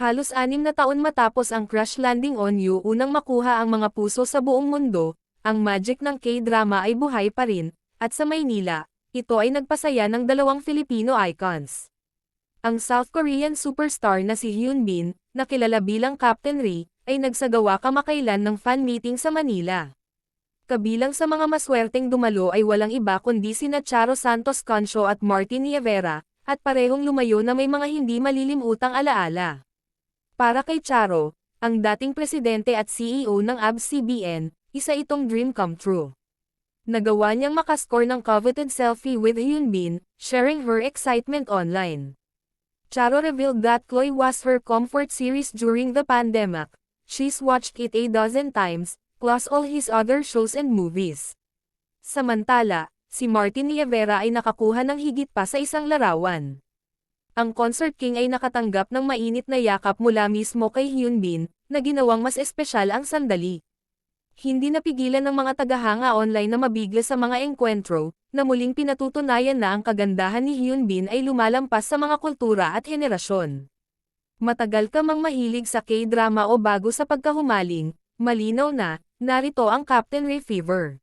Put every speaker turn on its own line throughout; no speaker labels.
Halos 6 na taon matapos ang Crash Landing on You unang makuha ang mga puso sa buong mundo, ang magic ng K-drama ay buhay pa rin, at sa Maynila, ito ay nagpasaya ng 2 Filipino icons. Ang South Korean superstar na si Hyun Bin, na kilala bilang Captain Ray, ay nagsagawa kamakailan ng fan meeting sa Manila. Kabilang sa mga maswerteng dumalo ay walang iba kundi sina Charo Santos Concho at Martin Nievera, at parehong lumayo na may mga hindi malilimutang alaala. Para kay Charo, ang dating presidente at CEO ng ABS-CBN, isa itong dream come true. Nagawa niyang makascore ng coveted selfie with Hyun Bin, sharing her excitement online. Charo revealed that Chloe was her comfort series during the pandemic. She's watched it a dozen times, plus all his other shows and movies. Samantala, si Martin Nievera ay nakakuha ng higit pa sa isang larawan. Ang Concert King ay nakatanggap ng mainit na yakap mula mismo kay Hyun Bin, na ginawang mas espesyal ang sandali. Hindi napigilan ng mga tagahanga online na mabigla sa mga engkwentro, na muling pinatutunayan na ang kagandahan ni Hyun Bin ay lumalampas sa mga kultura at henerasyon. Matagal ka mang mahilig sa K-drama o bago sa pagkahumaling, malinaw na, narito ang Captain Ray Fever.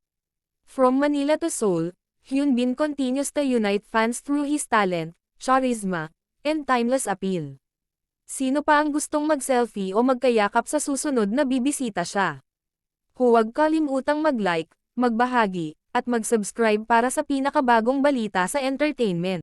From Manila to Seoul, Hyun Bin continues to unite fans through his talent, charisma, and timeless appeal. Sino pa ang gustong mag-selfie o magkayakap sa susunod na bibisita siya? Huwag kalimutang mag-like, magbahagi, at mag-subscribe para sa pinakabagong balita sa entertainment.